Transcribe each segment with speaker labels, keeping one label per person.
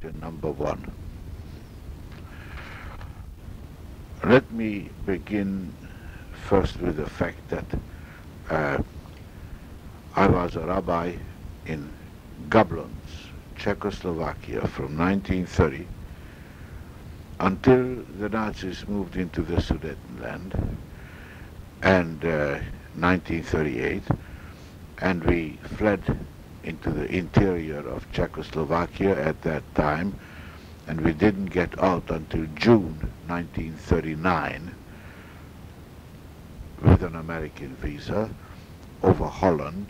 Speaker 1: question number 1. Let me begin first with the fact that I was a rabbi in Jablonec, Czechoslovakia from 1930 until the Nazis moved into the Sudetenland and 1938, and we fled into the interior of Czechoslovakia at that time, and we didn't get out until June 1939 with an American visa over Holland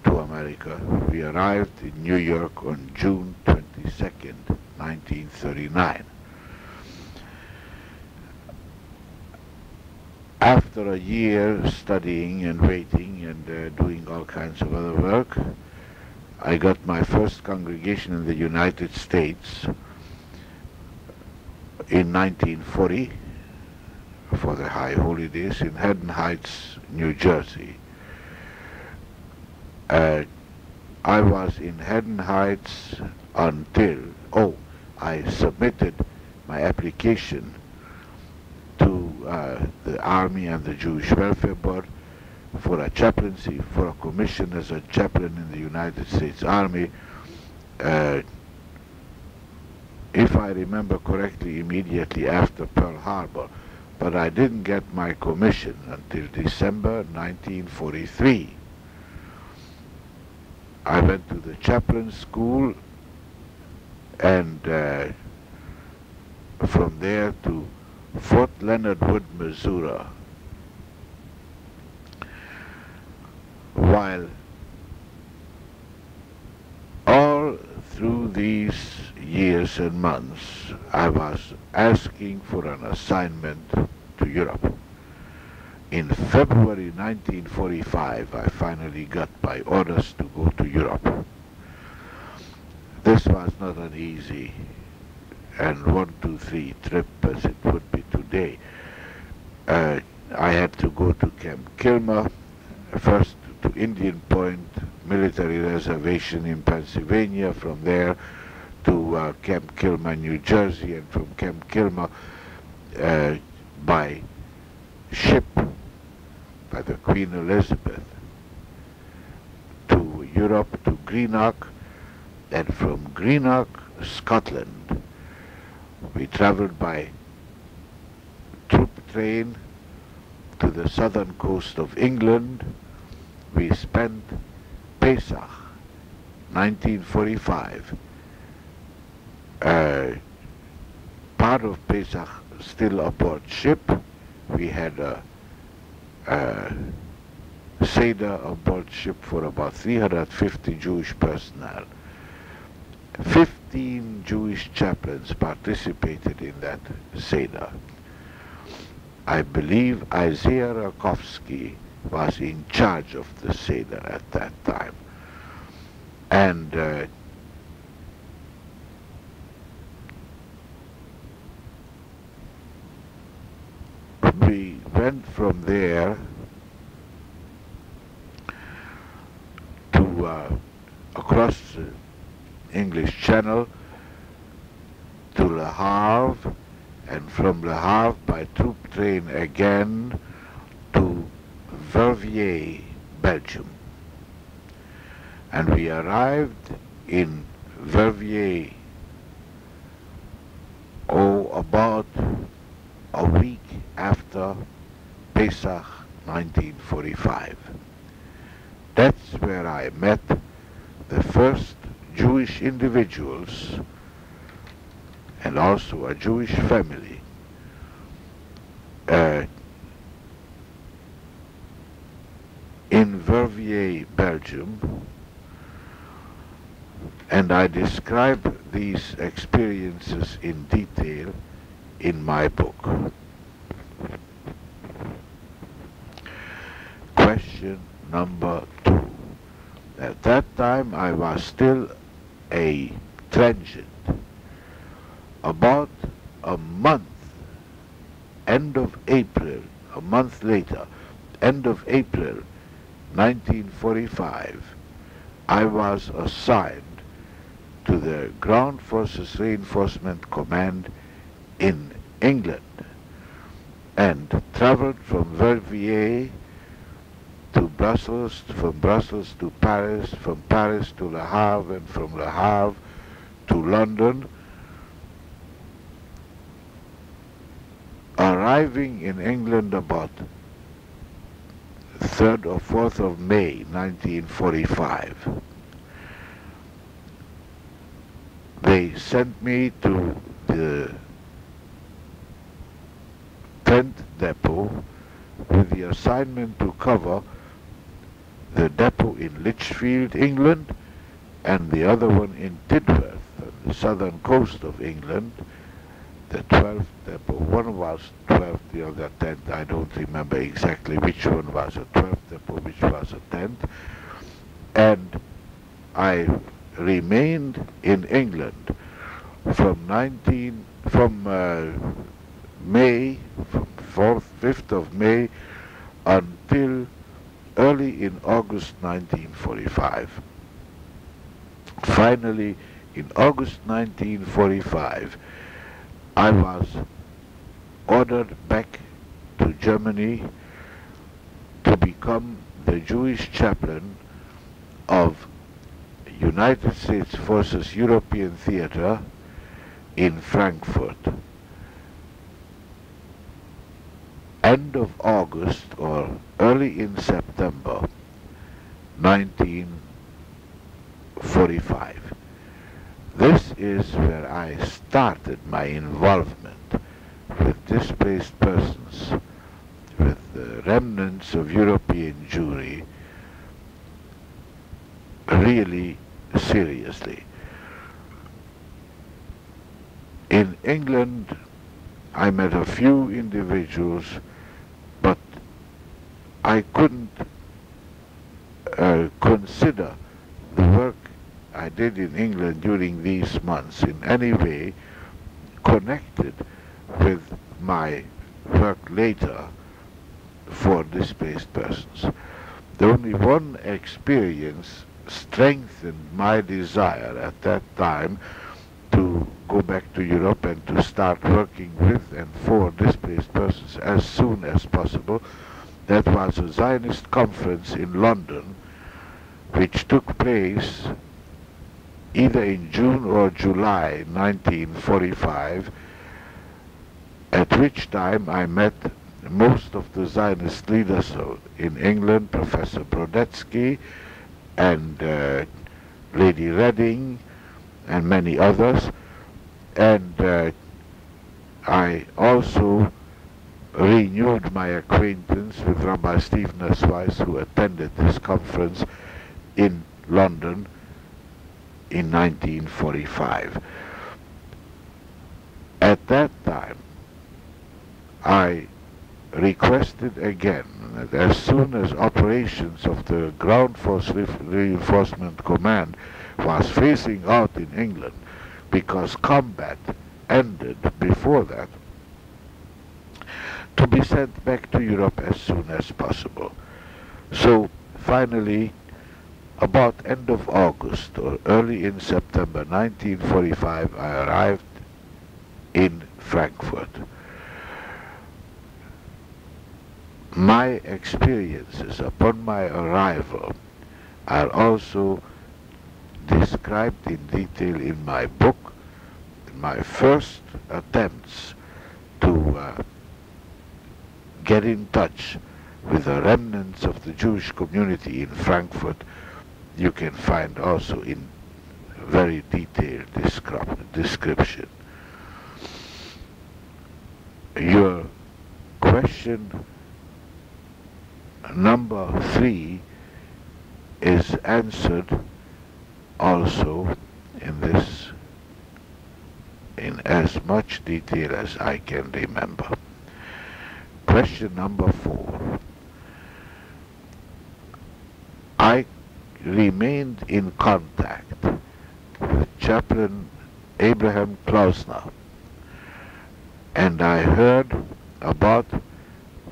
Speaker 1: to America. We arrived in New York on June 22nd, 1939. After a year studying and waiting and doing all kinds of other work, I got my first congregation in the United States in 1940 for the high holidays in Haddon Heights, New Jersey. I was in Haddon Heights until, I submitted my application to the Army and the Jewish Welfare Board for a chaplaincy, for a commission as a chaplain in the United States Army. If I remember correctly, immediately after Pearl Harbor, but I didn't get my commission until December 1943. I went to the chaplain school and from there to Fort Leonard Wood, Missouri. While all through these years and months I was asking for an assignment to Europe. In February 1945 I finally got my orders to go to Europe. This was not an easy and 1, 2, 3 trip as it would be today. I had to go to Camp Kilmer, first to Indian Point military reservation in Pennsylvania, from there to Camp Kilmer, New Jersey, and from Camp Kilmer by ship, by the Queen Elizabeth, to Europe, to Greenock, and from Greenock, Scotland. We traveled by troop train to the southern coast of England. We spent Pesach, 1945, part of Pesach still aboard ship. We had a Seder aboard ship for about 350 Jewish personnel. 15 Jewish chaplains participated in that Seder. I believe Isaiah Rakowski was in charge of the Seder at that time. And we went from there to across the English Channel to Le Havre, and from Le Havre by troop train again to Verviers, Belgium. And we arrived in Verviers about a week after Pesach 1945. That's where I met the first Jewish individuals and also a Jewish family in Verviers, Belgium, and I describe these experiences in detail in my book. Question number 2. At that time I was still a transient. About a month, end of April, a month later, end of to the Ground Forces Reinforcement Command in England and traveled from Verviers to Brussels, from Brussels to Paris, from Paris to Le Havre, and from Le Havre to London, arriving in England about 3rd or 4th of May 1945. They sent me to the 10th depot with the assignment to cover the depot in Lichfield, England, and the other one in Tidworth, on the southern coast of England, the 12th depot. One was 12th, the other 10th. I don't remember exactly which one was a 12th depot, which was a 10th. And I remained in England from May, from 5th of May until early in August 1945. Finally, in August 1945, I was ordered back to Germany to become the Jewish chaplain of United States Forces European Theater in Frankfurt. End of August or early in September 1945. This is where I started my involvement with displaced persons, with the remnants of European Jewry, really seriously. In England, I met a few individuals, but I couldn't consider the work I did in England during these months in any way connected with my work later for displaced persons. The only one experience strengthened my desire at that time to go back to Europe and to start working with and for displaced persons as soon as possible. That was a Zionist conference in London, which took place either in June or July 1945, at which time I met most of the Zionist leaders in England, Professor Brodetsky and Lady Redding and many others, and I also renewed my acquaintance with Rabbi Stephen S. Weiss, who attended this conference in London in 1945. At that time, I requested again that as soon as operations of the Ground Force Reinforcement Command was phasing out in England, because combat ended before that, to be sent back to Europe as soon as possible. So finally, about end of August or early in September 1945, I arrived in Frankfurt. My experiences upon my arrival are also described in detail in my book. My first attempts to get in touch with the remnants of the Jewish community in Frankfurt, you can find also in very detailed description. Your question number 3 is answered also in as much detail as I can remember. Question number 4. I remained in contact with Chaplain Abraham Klausner, and I heard about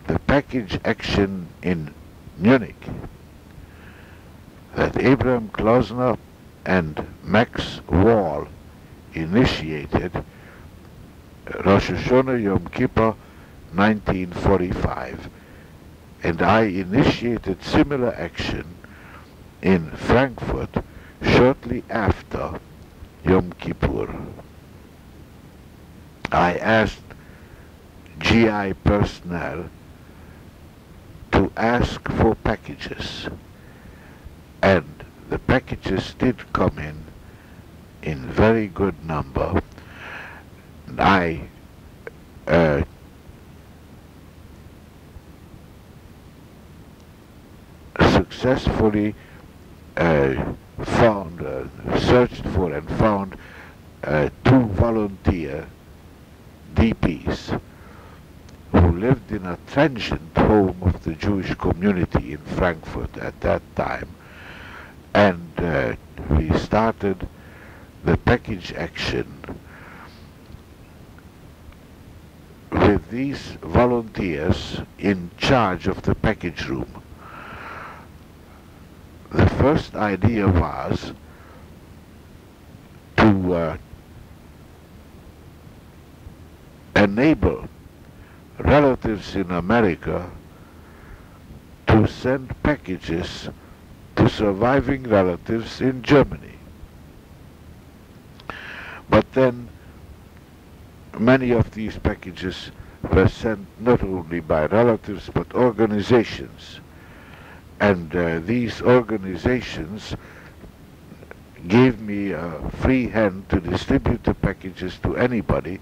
Speaker 1: the package action in Munich, that Abraham Klausner and Max Wall initiated Rosh Hashanah Yom Kippur 1945, and I initiated similar action in Frankfurt shortly after Yom Kippur. I asked GI personnel to ask for packages, and the packages did come in very good number. And I successfully searched for and found 2 volunteer DPs who lived in a transient home of the Jewish community in Frankfurt at that time, and we started the package action with these volunteers in charge of the package room. The first idea was to enable relatives in America to send packages to surviving relatives in Germany. But then many of these packages were sent not only by relatives but organizations, and these organizations gave me a free hand to distribute the packages to anybody,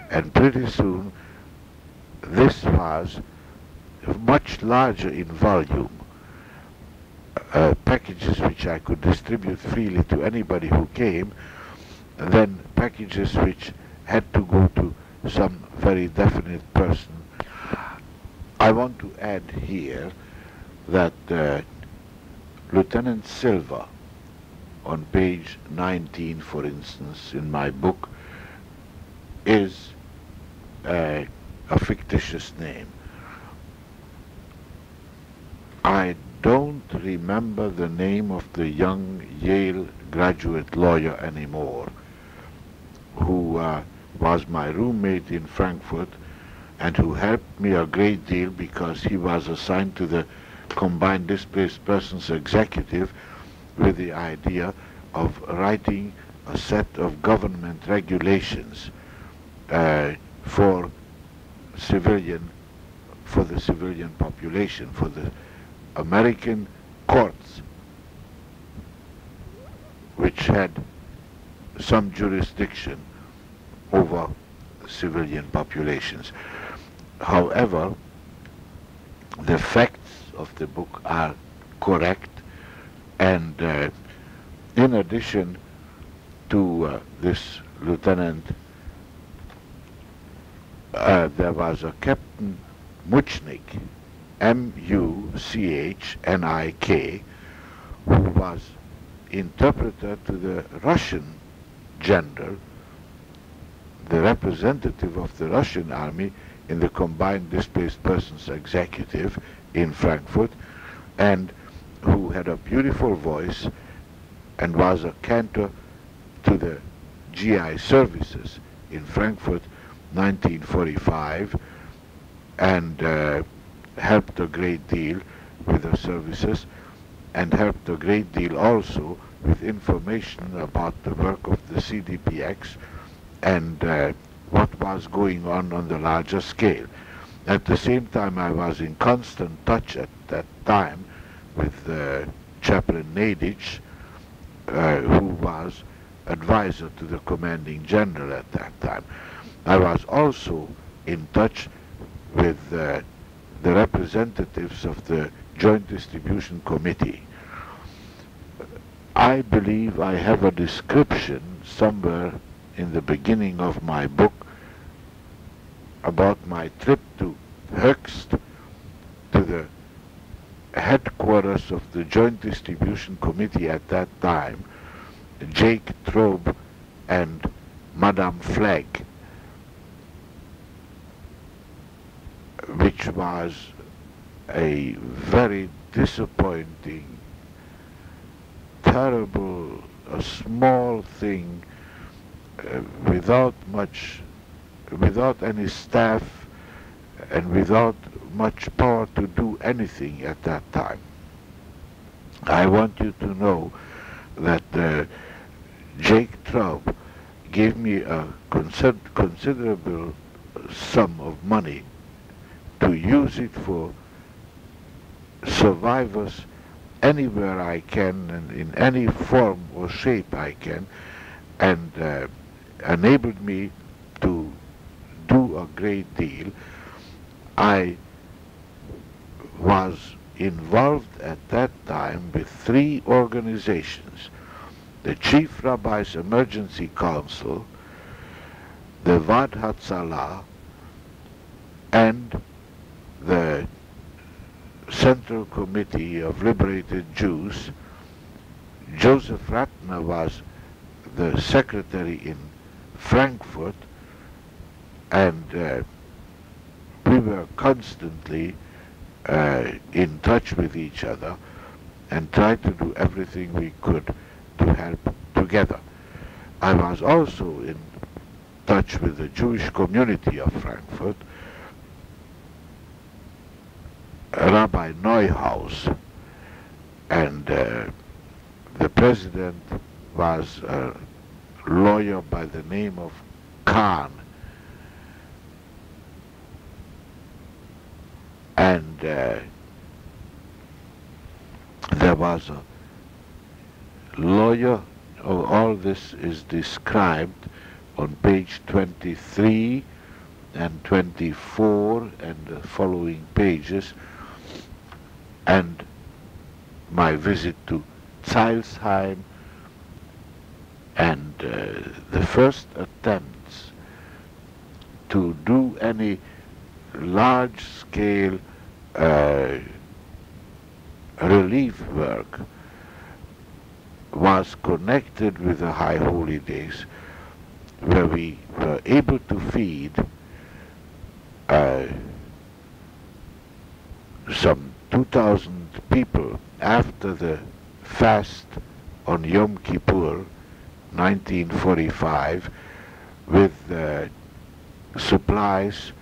Speaker 1: and pretty soon this was much larger in volume, packages which I could distribute freely to anybody who came, than packages which had to go to some very definite person. I want to add here that Lieutenant Silva, on page 19, for instance, in my book, is a fictitious name. I don't remember the name of the young Yale graduate lawyer anymore, who was my roommate in Frankfurt and who helped me a great deal because he was assigned to the Combined Displaced Persons Executive with the idea of writing a set of government regulations for the civilian population, for the American courts, which had some jurisdiction over civilian populations. However, the facts of the book are correct, and in addition to this lieutenant, there was a Captain Muchnik, M-U-C-H-N-I-K, who was interpreter to the Russian general, the representative of the Russian army in the Combined Displaced Persons Executive in Frankfurt, and who had a beautiful voice and was a cantor to the GI services in Frankfurt 1945, and helped a great deal with the services, and helped a great deal also with information about the work of the CDPX and what was going on the larger scale. At the same time, I was in constant touch at that time with Chaplain Nadich, who was advisor to the commanding general at that time. I was also in touch with the representatives of the Joint Distribution Committee. I believe I have a description somewhere in the beginning of my book about my trip to Höchst, to the headquarters of the Joint Distribution Committee at that time, Jake Traub and Madame Flagg, which was a very disappointing, terrible a small thing without any staff and without much power to do anything at that time. I want you to know that Jake Traub gave me a considerable sum of money to use it for survivors anywhere I can and in any form or shape I can, and enabled me to do a great deal. I was involved at that time with 3 organizations: the Chief Rabbi's Emergency Council, the Vad Hatzalah, and the Central Committee of Liberated Jews. Joseph Ratner was the secretary in Frankfurt, and we were constantly in touch with each other and tried to do everything we could to help together. I was also in touch with the Jewish community of Frankfurt. Rabbi Neuhaus, and the president was a lawyer by the name of Kahn, and there was a lawyer. All this is described on page 23 and 24 and the following pages, and my visit to Zeilsheim, and the first attempts to do any large-scale relief work was connected with the High Holy Days, where we were able to feed some 2,000 people after the fast on Yom Kippur, 1945, with supplies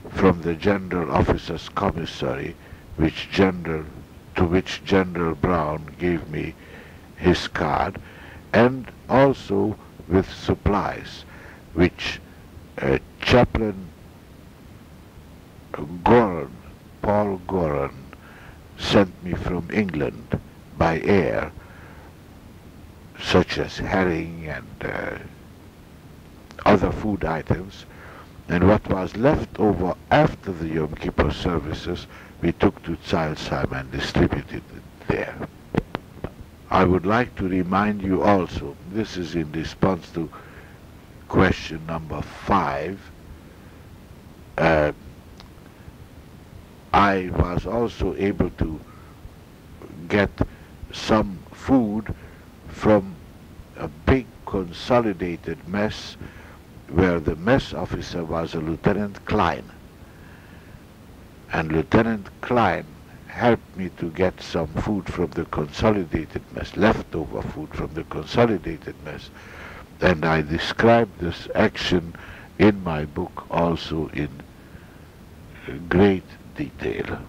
Speaker 1: from the General Officers Commissary, to which General Brown gave me his card, and also with supplies which Chaplain Paul Goran, sent me from England by air, such as herring and other food items, and what was left over after the Yom Kippur services we took to Zeilsheim and distributed it there. I would like to remind you also, this is in response to question number 5, I was also able to get some food from a big consolidated mess where the mess officer was a Lieutenant Klein. And Lieutenant Klein helped me to get some food from the consolidated mess, leftover food from the consolidated mess. And I described this action in my book also in great detail.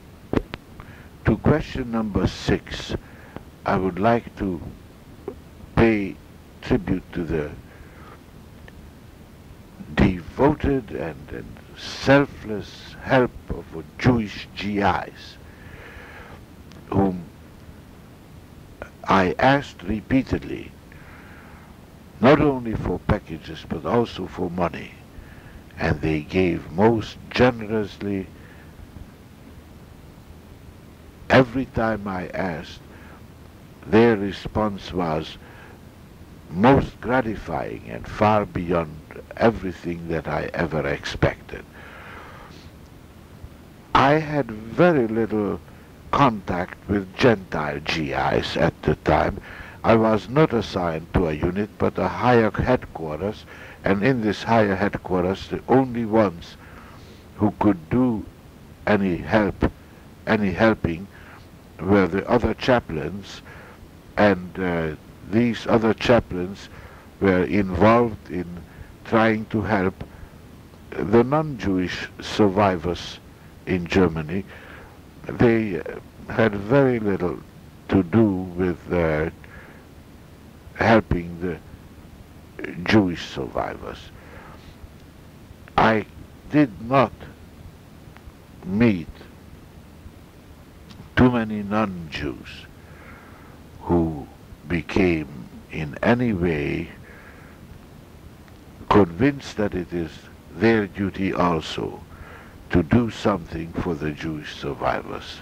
Speaker 1: To question number 6, I would like to pay tribute to the devoted and selfless help of Jewish GIs, whom I asked repeatedly, not only for packages but also for money, and they gave most generously. Every time I asked, their response was most gratifying and far beyond everything that I ever expected. I had very little contact with Gentile GIs at the time. I was not assigned to a unit but a higher headquarters, and in this higher headquarters the only ones who could do any helping were the other chaplains, and these other chaplains were involved in trying to help the non-Jewish survivors in Germany. They had very little to do with helping the Jewish survivors. I did not meet too many non-Jews who became in any way convinced that it is their duty also to do something for the Jewish survivors.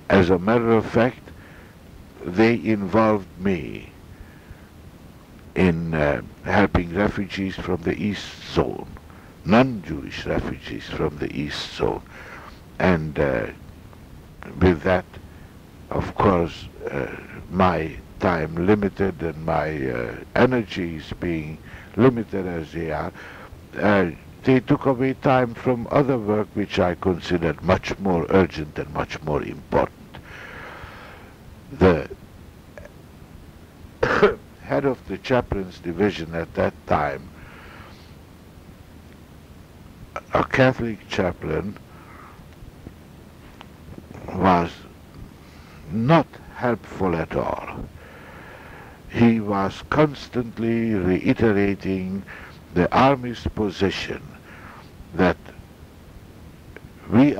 Speaker 1: As a matter of fact, they involved me in helping refugees from the East Zone, non-Jewish refugees from the East Zone. And with that, of course, my time limited and my energies being limited as they are, they took away time from other work which I considered much more urgent and much more important. The head of the chaplains division at that time, a Catholic chaplain, was not helpful at all. He was constantly reiterating the Army's position that we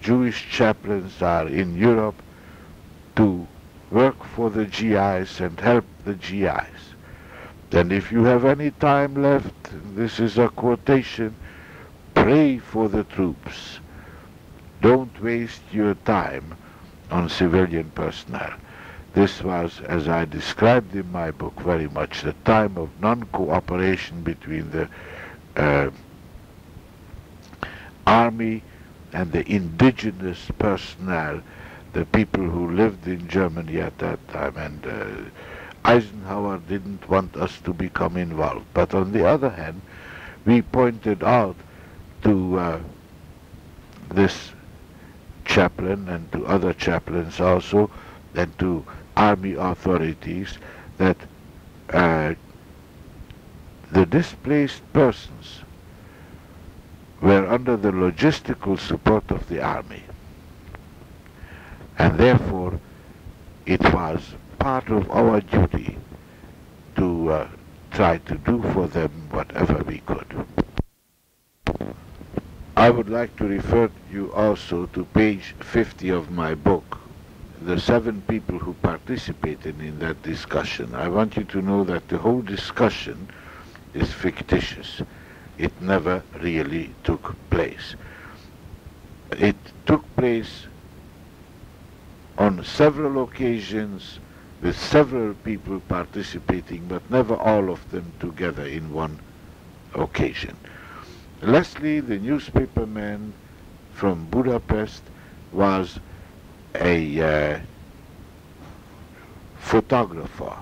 Speaker 1: Jewish chaplains are in Europe to work for the GIs and help the GIs. And if you have any time left, this is a quotation, pray for the troops. Don't waste your time on civilian personnel. This was, as I described in my book, very much the time of non-cooperation between the army and the indigenous personnel, the people who lived in Germany at that time. And Eisenhower didn't want us to become involved. But on the other hand, we pointed out to this chaplain and to other chaplains also, and to army authorities, that the displaced persons were under the logistical support of the army, and therefore it was part of our duty to try to do for them whatever we could. I would like to refer you also to page 50 of my book, the 7 people who participated in that discussion. I want you to know that the whole discussion is fictitious. It never really took place. It took place on several occasions with several people participating, but never all of them together in one occasion. Leslie, the newspaperman from Budapest, was a photographer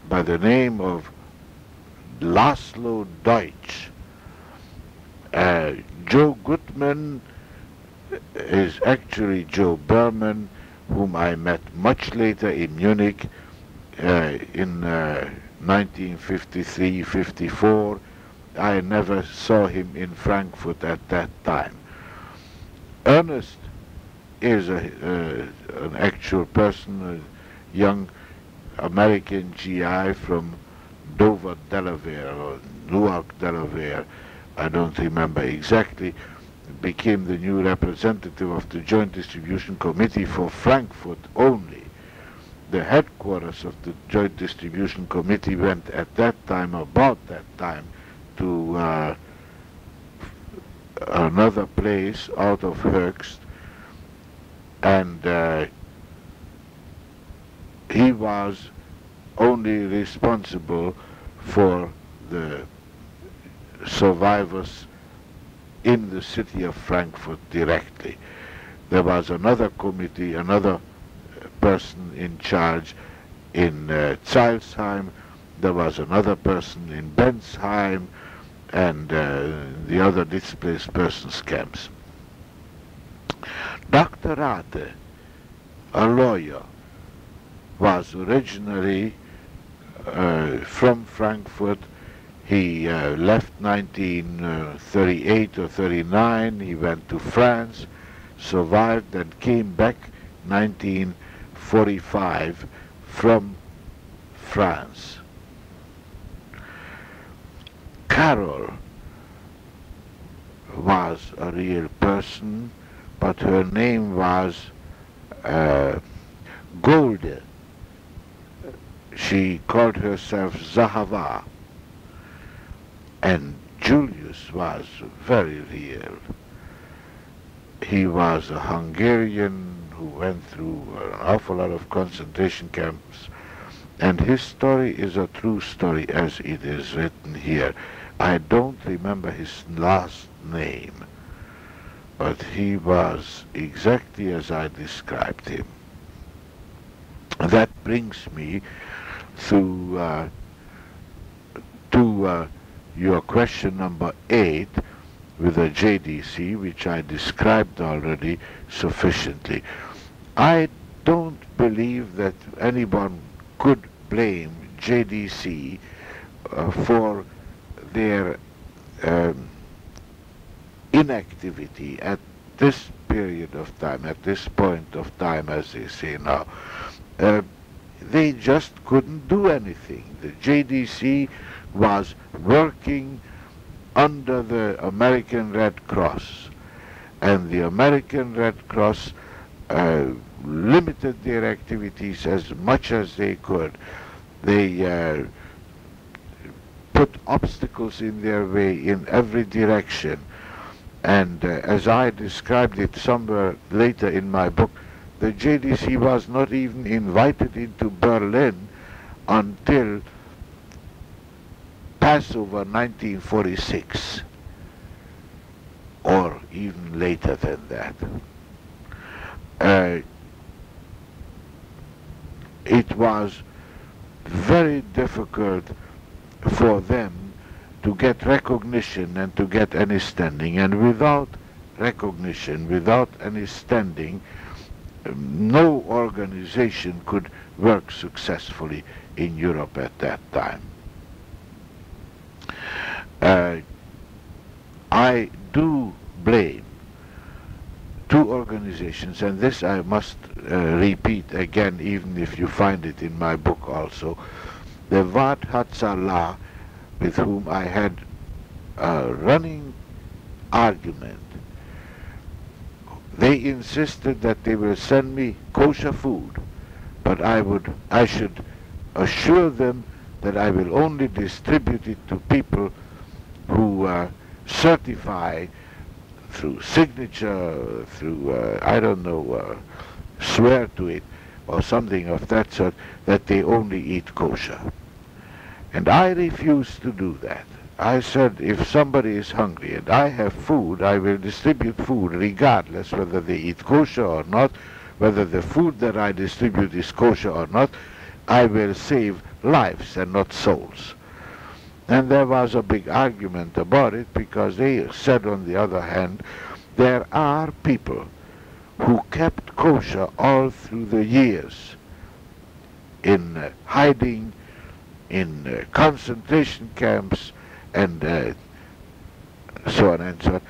Speaker 1: by the name of Laszlo Deutsch. Joe Gutman is actually Joe Berman, whom I met much later in Munich in 1953-54. I never saw him in Frankfurt at that time. Ernest is an actual person, a young American GI from Dover, Delaware, or Newark, Delaware, I don't remember exactly, became the new representative of the Joint Distribution Committee for Frankfurt only. The headquarters of the Joint Distribution Committee went at that time, about that time, to another place out of Höchst, and he was only responsible for the survivors in the city of Frankfurt directly. There was another committee, another person in charge in Zeilsheim. There was another person in Bensheim, and the other displaced persons camps. Dr. Rate, a lawyer was originally from Frankfurt. He left 1938 or 39. He went to France, survived, and came back 1945 from France. Carol was a real person, but her name was Golde. She called herself Zahava. And Julius was very real. He was a Hungarian who went through an awful lot of concentration camps, and his story is a true story as it is written here. I don't remember his last name, but he was exactly as I described him. That brings me to your question number 8 with a JDC, which I described already sufficiently. I don't believe that anyone could blame JDC for their inactivity at this period of time, at this point of time, as they say now. They just couldn't do anything. The JDC was working under the American Red Cross, and the American Red Cross limited their activities as much as they could. They put obstacles in their way in every direction, and as I described it somewhere later in my book, the JDC was not even invited into Berlin until Passover 1946, or even later than that. It was very difficult for them to get recognition and to get any standing, and without recognition, without any standing, no organization could work successfully in Europe at that time. I do blame two organizations, and this I must repeat again, even if you find it in my book also. The Vaad Hatzalah, with whom I had a running argument. They insisted that they will send me kosher food, but I should assure them that I will only distribute it to people who certify through signature, through, I don't know, swear to it, or something of that sort, that they only eat kosher. And I refused to do that. I said, if somebody is hungry and I have food, I will distribute food regardless whether they eat kosher or not, whether the food that I distribute is kosher or not. I will save lives and not souls. And there was a big argument about it, because they said, on the other hand, there are people who kept kosher all through the years in hiding, in concentration camps, and so on and so on.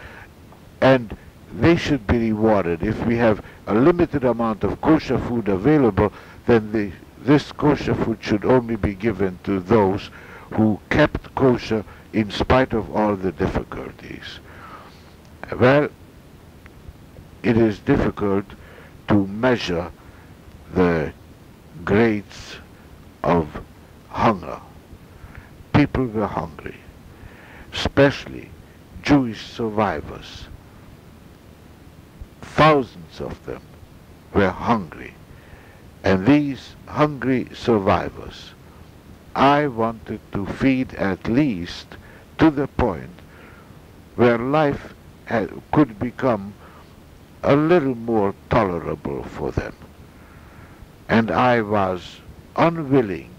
Speaker 1: And they should be rewarded. If we have a limited amount of kosher food available, then this kosher food should only be given to those who kept kosher in spite of all the difficulties. Well, it is difficult to measure the grades of hunger. People were hungry, especially Jewish survivors. Thousands of them were hungry, and these hungry survivors I wanted to feed at least to the point where life could become a little more tolerable for them. And I was unwilling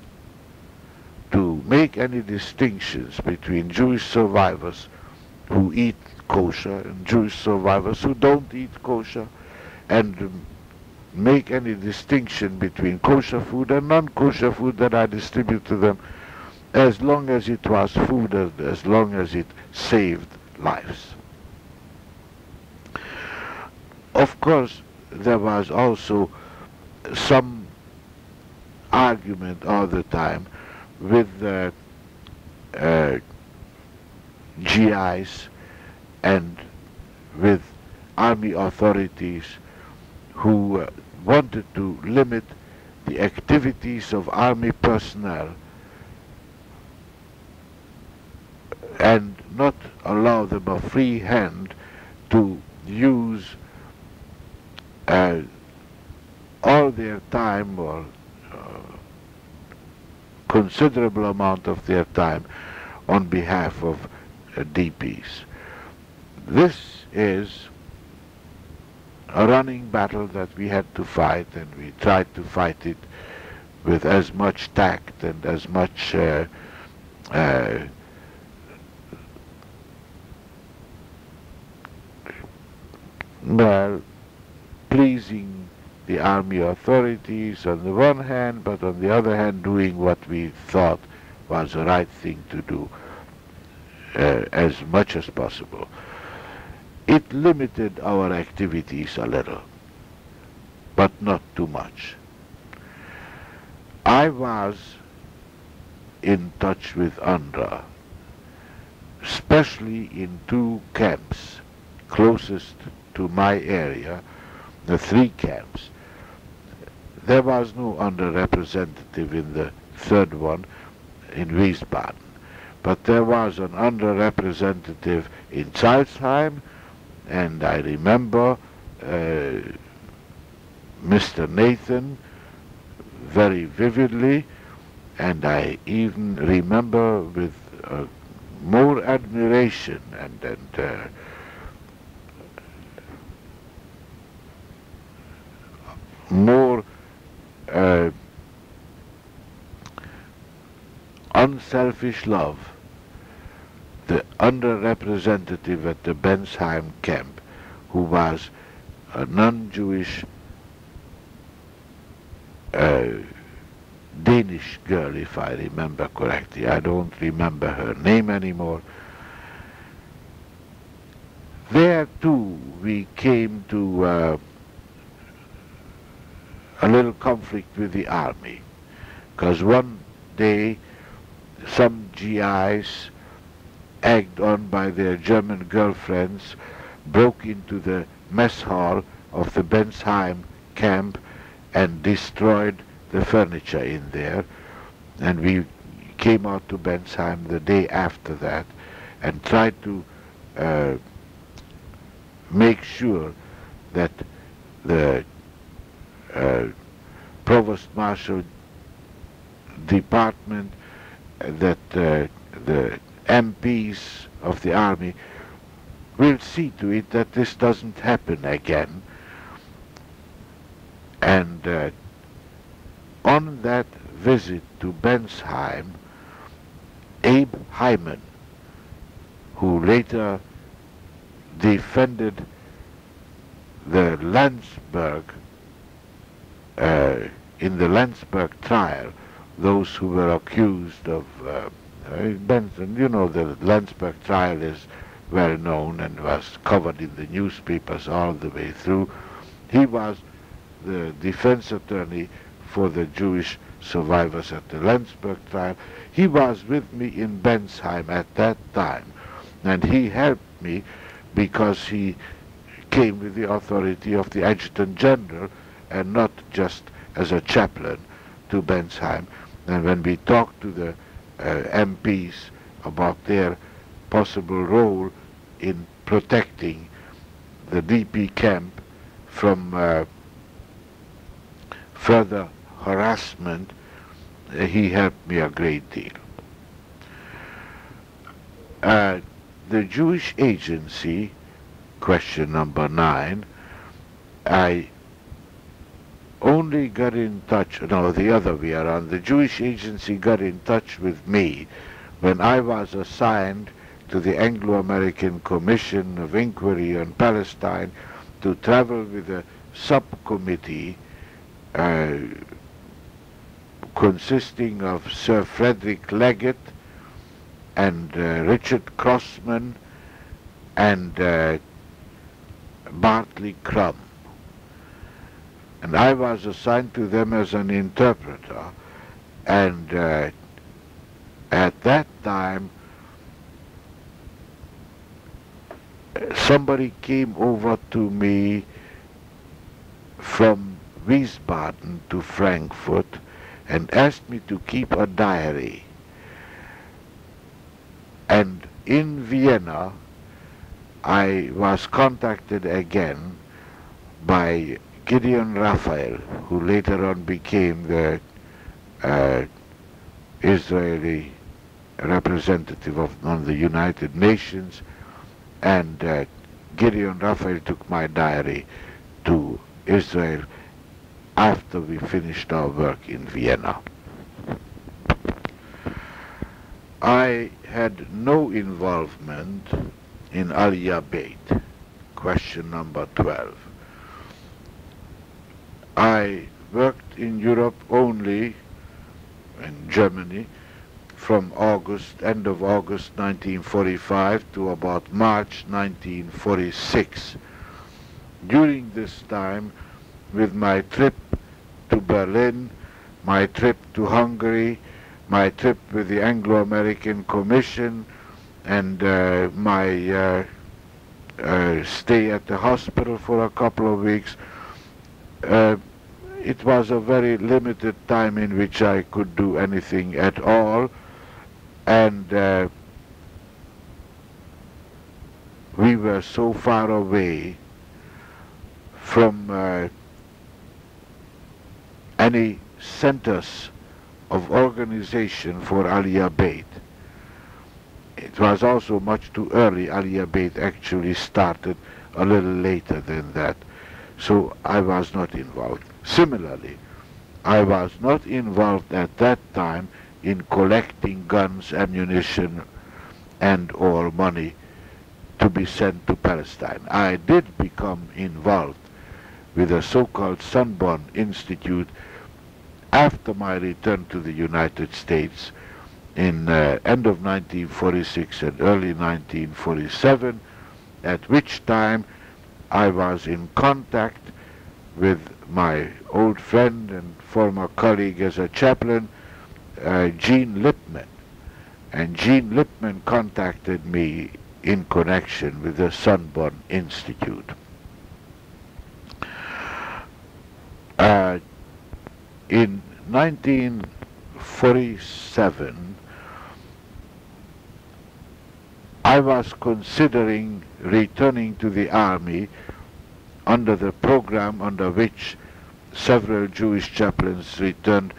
Speaker 1: to make any distinctions between Jewish survivors who eat kosher and Jewish survivors who don't eat kosher, and make any distinction between kosher food and non-kosher food that I distribute to them, as long as it was food and as long as it saved lives. Of course, there was also some argument all the time with GIs and with army authorities who wanted to limit the activities of army personnel and not allow them a free hand to use all their time or considerable amount of their time on behalf of DPs. This is a running battle that we had to fight, and we tried to fight it with as much tact and as much pleasing the army authorities on the one hand, but on the other hand doing what we thought was the right thing to do as much as possible. It limited our activities a little, but not too much. I was in touch with UNRWA, especially in two camps closest to my area, the three camps. There was no UNRWA representative in the third one in Wiesbaden, but there was an UNRWA representative in Salzheim, and I remember Mr. Nathan very vividly, and I even remember with more admiration and more unselfish love the underrepresentative at the Bensheim camp, who was a non-Jewish Danish girl, if I remember correctly. I don't remember her name anymore. There too we came to a little conflict with the army, because one day some GIs, egged on by their German girlfriends, broke into the mess hall of the Bensheim camp and destroyed the furniture in there, and we came out to Bensheim the day after that and tried to make sure that the Provost Marshal Department, that the MPs of the army will see to it that this doesn't happen again. And on that visit to Bensheim, Abe Hyman, who later defended the Landsberg, in the Landsberg trial, those who were accused of Benson. You know, the Landsberg trial is well known and was covered in the newspapers all the way through. He was the defense attorney for the Jewish survivors at the Landsberg trial. He was with me in Bensheim at that time, and he helped me because he came with the authority of the adjutant general and not just as a chaplain to Bensheim. And when we talked to the MPs about their possible role in protecting the DP camp from further harassment, he helped me a great deal. The Jewish Agency, question number 9, I only got in touch, no, the other way around. The Jewish Agency got in touch with me when I was assigned to the Anglo-American Commission of Inquiry on Palestine to travel with a subcommittee consisting of Sir Frederick Leggett and Richard Crossman and Bartley Crumb. And I was assigned to them as an interpreter, and at that time somebody came over to me from Wiesbaden to Frankfurt and asked me to keep a diary. And in Vienna I was contacted again by Gideon Raphael, who later on became the Israeli representative on the United Nations, and Gideon Raphael took my diary to Israel after we finished our work in Vienna. I had no involvement in Aliyah Beit, question number 12. I worked in Europe only, in Germany, from end of August 1945 to about March 1946. During this time, with my trip to Berlin, my trip to Hungary, my trip with the Anglo-American Commission, and my stay at the hospital for a couple of weeks, it was a very limited time in which I could do anything at all, and we were so far away from any centers of organization for Aliyah Beit. It was also much too early. Aliyah Beit actually started a little later than that, so I was not involved. Similarly, I was not involved at that time in collecting guns, ammunition, and or money to be sent to Palestine. I did become involved with a so-called Sunburn Institute after my return to the United States in end of 1946 and early 1947, at which time I was in contact with my old friend and former colleague as a chaplain, Gene Lippman. And Gene Lippman contacted me in connection with the Sunburn Institute. In 1947, I was considering returning to the army under the program under which several Jewish chaplains returned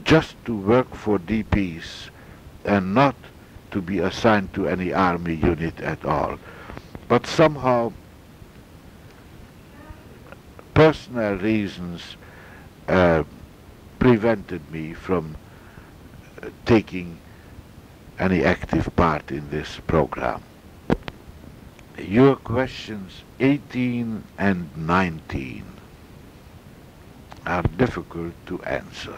Speaker 1: just to work for DPs and not to be assigned to any army unit at all. But somehow personal reasons prevented me from taking any active part in this program. Your questions 18 and 19 are difficult to answer.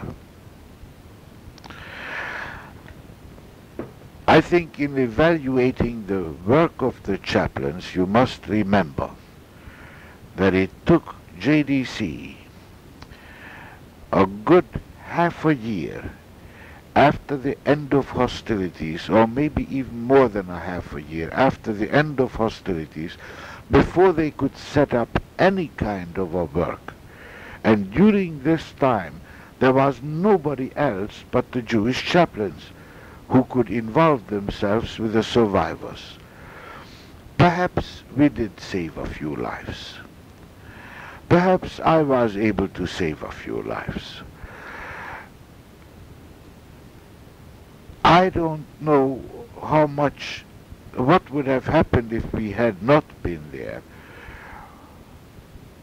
Speaker 1: I think in evaluating the work of the chaplains, you must remember that it took JDC a good half a year after the end of hostilities, or maybe even more than a half a year after the end of hostilities, before they could set up any kind of a work. And during this time, there was nobody else but the Jewish chaplains who could involve themselves with the survivors. Perhaps we did save a few lives. Perhaps I was able to save a few lives. I don't know what would have happened if we had not been there.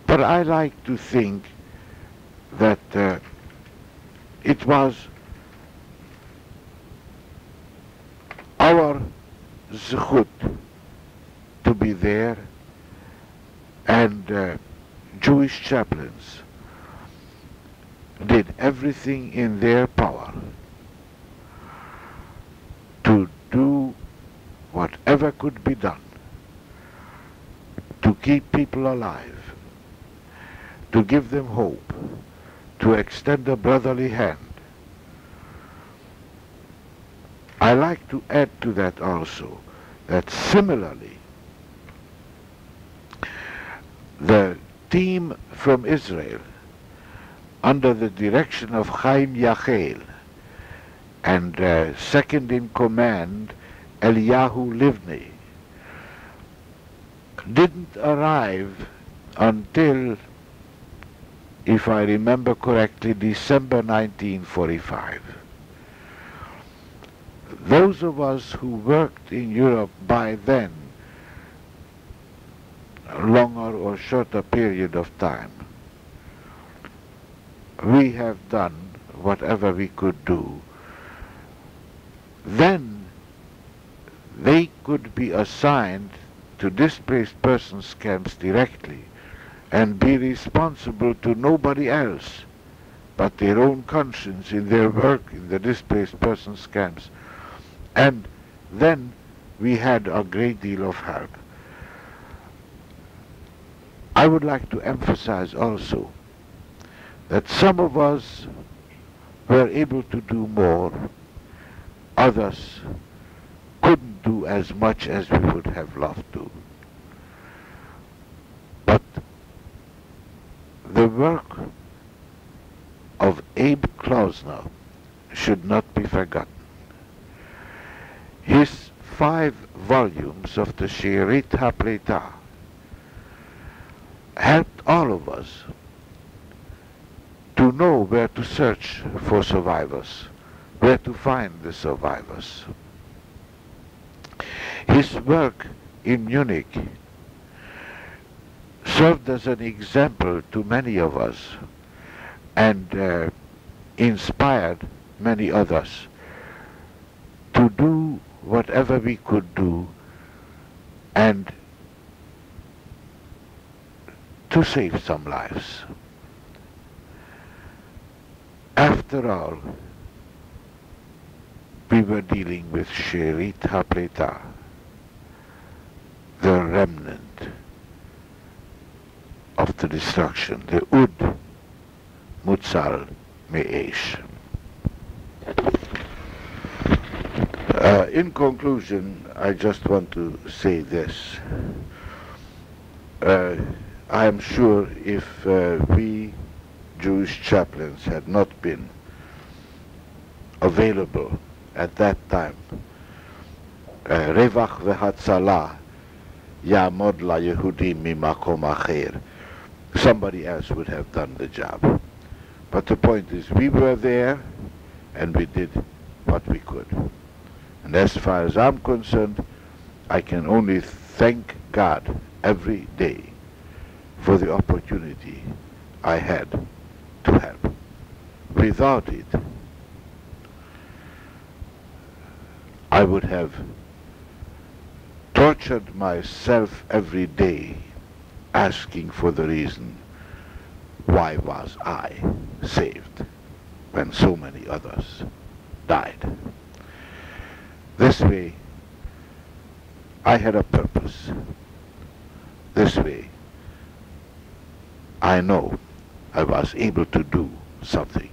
Speaker 1: But I like to think that it was our zechut to be there, and Jewish chaplains everything in their power to do whatever could be done to keep people alive, to give them hope, to extend a brotherly hand. I like to add to that also that similarly the team from Israel under the direction of Chaim Yachel and second in command Eliyahu Livni didn't arrive until, if I remember correctly, December 1945. Those of us who worked in Europe by then, a longer or shorter period of time, we have done whatever we could do. Then they could be assigned to displaced persons camps directly and be responsible to nobody else but their own conscience in their work in the displaced persons camps. And then we had a great deal of help. I would like to emphasize also that some of us were able to do more, others couldn't do as much as we would have loved to. But the work of Abe Klausner should not be forgotten. His 5 volumes of the She'erit HaPleita helped all of us to know where to search for survivors, where to find the survivors. His work in Munich served as an example to many of us and inspired many others to do whatever we could do and to save some lives. After all, we were dealing with She'erit HaPleita, the remnant of the destruction, the Ud Mutzal Me'esh. In conclusion, I just want to say this. I am sure if we Jewish chaplains had not been available at that time, Revach v'Hatzalah Ya'amod LaYehudim Mimakom Acher, somebody else would have done the job. But the point is, we were there and we did what we could. And as far as I'm concerned, I can only thank God every day for the opportunity I had to help. Without it, I would have tortured myself every day asking for the reason, why was I saved when so many others died? This way, I had a purpose. This way, I know I was able to do something.